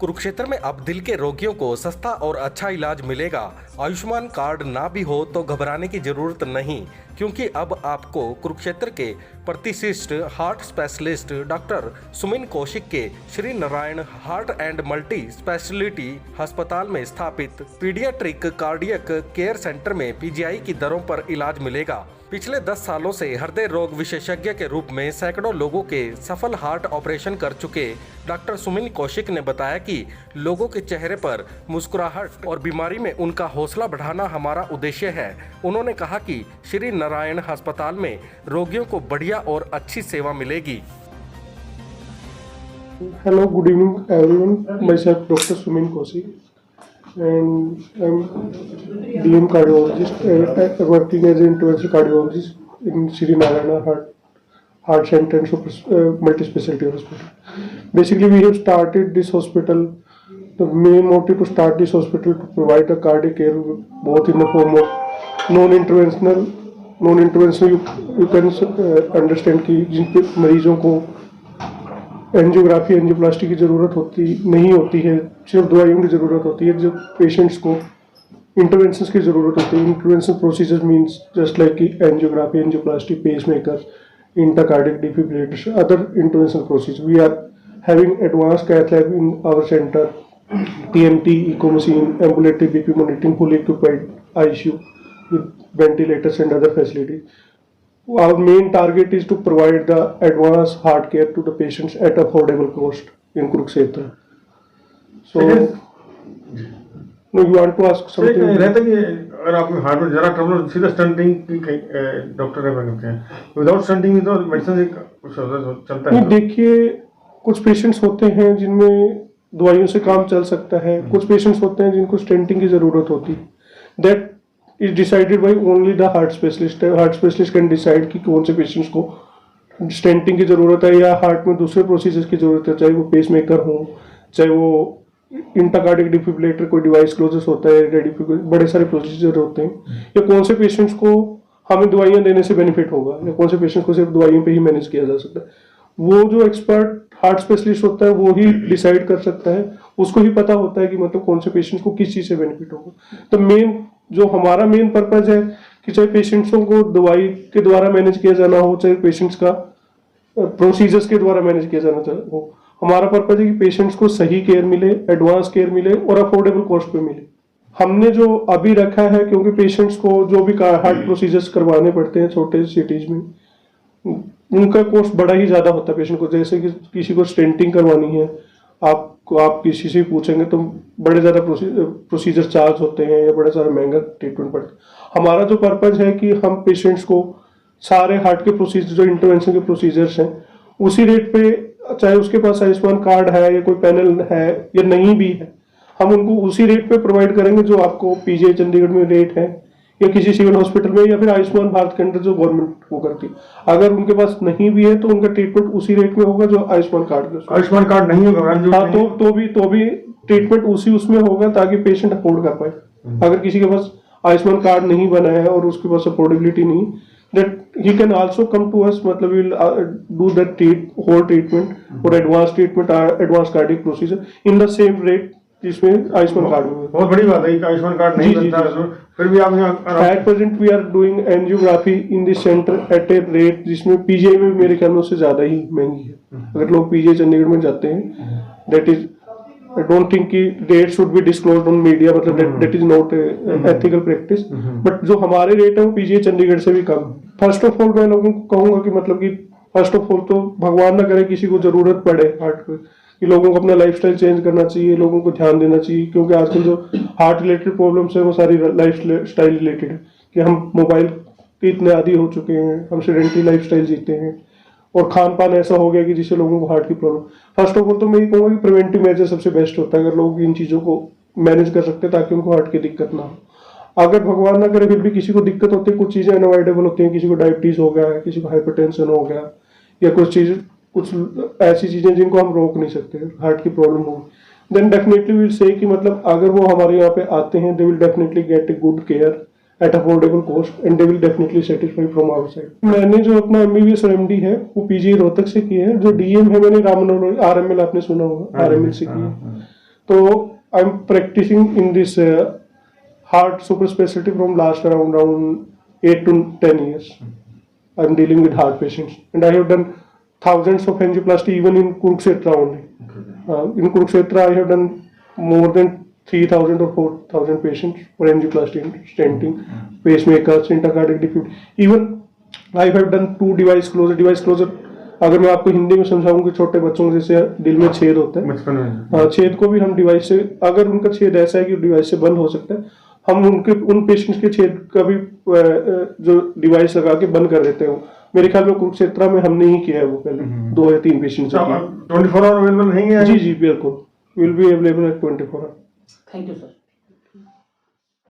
कुरुक्षेत्र में अब दिल के रोगियों को सस्ता और अच्छा इलाज मिलेगा। आयुष्मान कार्ड ना भी हो तो घबराने की जरूरत नहीं, क्योंकि अब आपको कुरुक्षेत्र के प्रतिष्ठित हार्ट स्पेशलिस्ट डॉक्टर सुमिन कौशिक के Shri Narayan heart and multi speciality अस्पताल में स्थापित पीडियाट्रिक कार्डियक केयर सेंटर में पीजीआई की दरों पर इलाज मिलेगा। पिछले 10 सालों से हृदय रोग विशेषज्ञ के रूप में सैकड़ों लोगों के सफल हार्ट ऑपरेशन कर चुके डॉक्टर सुमिन कौशिक ने बताया कि लोगों के चेहरे पर मुस्कुराहट और बीमारी में उनका हौसला बढ़ाना हमारा उद्देश्य है। उन्होंने कहा कि श्री नारायण अस्पताल में रोगियों को बढ़िया और अच्छी सेवा मिलेगी। Hello, good evening everyone. Myself Dr. Sumin Kaushik and I'm DM cardiologist working as an interventional cardiologist in Sri Narayana Heart Center and multi-specialty hospital. Basically, we have started this hospital. The main motive to start this hospital to provide a cardiac care both in the form of non-interventional. You can understand कि जिन पे मरीजों को angiography angioplasty की ज़रूरत नहीं होती है, सिर्फ दवाइयों की ज़रूरत होती है। जब पेशेंट्स को इंटरवेंशंस की ज़रूरत होती है, intervention procedure means just like कि angiography angioplasty pacemaker intracardiac defibrillators other intervention procedure we are having advance cath lab in our centre, TMT, echo machine, ambulatory BP monitoring, fully equipped ICU with ventilators and other facilities. Our main target is to provide the advanced heart care to the patients at affordable cost in Kurukshetra. So, no, you want to ask something? रहता है कि अगर आपको heart में जरा trouble हो सीधा stunting की डॉक्टर रेफर करते हैं, विदाउट स्टंटिंग में तो मेडिसिन कुछ चलता है। देखिए, कुछ पेशेंट्स होते हैं जिनमें दवाइयों से काम चल सकता है, कुछ पेशेंट्स होते हैं जिनको स्टेंटिंग की जरूरत होती है। That is decided by only the heart specialist. Heart specialist can decide कि कौन से पेशेंट्स को स्टेंटिंग की जरूरत है या हार्ट में दूसरे प्रोसीजर्स की जरूरत है, चाहे वो पेसमेकर हो, चाहे वो इंट्राकार्डिक डिफिब्रिलेटर कोई डिवाइस क्लोजेस होता है, बड़े सारे प्रोसीजर होते हैं, या कौन से पेशेंट्स को हमें दवाइयां देने से बेनिफिट होगा या कौन से पेशेंट्स को सिर्फ दवाइयों पे ही मैनेज किया जा सकता है। वो जो एक्सपर्ट हार्ट स्पेशलिस्ट होता है वो ही डिसाइड कर सकता है, उसको ही पता होता है कि मतलब कौन से पेशेंट्स को किस चीज से बेनिफिट होगा। तो मेन जो हमारा मेन पर्पज है कि चाहे पेशेंट्सों को दवाई के द्वारा मैनेज किया जाना हो, चाहे पेशेंट्स का प्रोसीजर्स के द्वारा मैनेज किया जाना हो, हमारा पर्पज है कि पेशेंट्स को सही केयर मिले, एडवांस केयर मिले और अफोर्डेबल कॉस्ट पे मिले। हमने जो अभी रखा है, क्योंकि पेशेंट्स को जो भी हार्ट प्रोसीजर्स करवाने पड़ते हैं छोटे सिटीज में, उनका कॉस्ट बड़ा ही ज्यादा होता है पेशेंट को। जैसे कि किसी को स्टेंटिंग करवानी है, आप किसी से पूछेंगे तो बड़े ज्यादा प्रोसीजर चार्ज होते हैं या बड़ा सारा महंगा ट्रीटमेंट पड़ता है। हमारा जो पर्पज है कि हम पेशेंट्स को सारे हार्ट के प्रोसीजर जो इंटरवेंशन के प्रोसीजर्स हैं उसी रेट पे, चाहे उसके पास आयुष्मान कार्ड है या कोई पैनल है या नहीं भी है, हम उनको उसी रेट पे प्रोवाइड करेंगे जो आपको पीजीआई चंडीगढ़ में रेट है या किसी सिविल हॉस्पिटल में या फिर आयुष्मान भारत के अंदर जो गवर्नमेंट वो करती है। अगर उनके पास नहीं भी है तो उनका ट्रीटमेंट उसी रेट में होगा जो आयुष्मान कार्ड नहीं होगा। हाँ, तो भी ट्रीटमेंट उसी उसमें होगा ताकि पेशेंट अफोर्ड कर पाए। अगर किसी के पास आयुष्मान कार्ड नहीं बना है और उसके पास अफोर्डेबिलिटी नहीं, that he can also come to us, मतलब we will do that whole treatment और advance treatment, advance cardiac procedure in the same rate जिसमें आयुष्मान कार्ड में। बहुत बड़ी बात है कि आयुष्मान कार्ड नहीं बनता है, फिर भी आप at present we are doing angiography in this centre at a rate जिसमें पीजीआई में मेरे ख्याल में उससे ज्यादा ही महंगी है। अगर लोग पीजीआई चंडीगढ़ में जाते हैं, that is I don't think कि rate should be disclosed on media, मतलब that is not ethical practice, but जो हमारे रेट है वो पीजीआई चंडीगढ़ से भी कम। फर्स्ट ऑफ ऑल मैं लोगों को कहूंगा कि मतलब कि फर्स्ट ऑफ ऑल तो भगवान ना करे किसी को जरूरत पड़े हार्ट को, कि लोगों को अपना लाइफस्टाइल चेंज करना चाहिए, लोगों को ध्यान देना चाहिए, क्योंकि आजकल जो हार्ट रिलेटेड प्रॉब्लम्स है वो सारी लाइफस्टाइल रिलेटेड है कि हम मोबाइल के इतने आदी हो चुके हैं, हम सेडेंटरी लाइफस्टाइल जीते हैं और खान पान ऐसा हो गया कि जिससे लोगों को हार्ट की प्रॉब्लम। फर्स्ट ऑफ ऑल तो मैं ये कहूँगा कि प्रिवेंटिव मेजर सबसे बेस्ट होता है, अगर लोग इन चीज़ों को मैनेज कर सकते हैं ताकि उनको हार्ट की दिक्कत ना हो। अगर भगवान ना करे फिर भी किसी को दिक्कत होती है, कुछ चीज़ें अनअवॉइडेबल होती हैं, किसी को डायबिटीज हो गया, किसी को हाइपरटेंशन हो गया या कुछ ऐसी चीजें जिनको हम रोक नहीं सकते, हार्ट की प्रॉब्लम हो, देन डेफिनेटली विल से कि मतलब अगर वो हमारे यहाँ पे आते हैं, they will definitely get a good care at affordable cost and they will definitely satisfy from our side. मैंने जो अपना एमबीबीएस और एमडी है वो पीजी रोहतक से किया है। जो डीएम है मैंने रामनगर RML आपने सुना होगा, RML से किया है। तो I am practising in this heart super speciality from last around 8 to 10 years. I'm dealing with heart patients, and I have done thousands of angioplasty even in Kurukshetra only. In Kurukshetra, I have done more than 3,000 or 4,000 patients for angioplasty and stenting, pacemakers, intracardiac defib. Even I have done 2 device closure. Device closure, अगर मैं आपको हिंदी में समझाऊं कि छोटे बच्चों को जैसे दिल में छेद होता है, बचपन में छेद को भी हम डिवाइस से, अगर उनका छेद ऐसा है कि डिवाइस से बंद हो सकता है, हम उन पेशेंट्स के छेद का भी जो डिवाइस लगा के बंद कर देते हैं. मेरे ख्याल में कुरुक्षेत्र में हमने ही किया है वो पहले 2 या 3 पेशेंट्स. 24 आवर अवेलेबल रहेंगे? जी बिल्कुल, will be available at 24 hour. Thank you sir.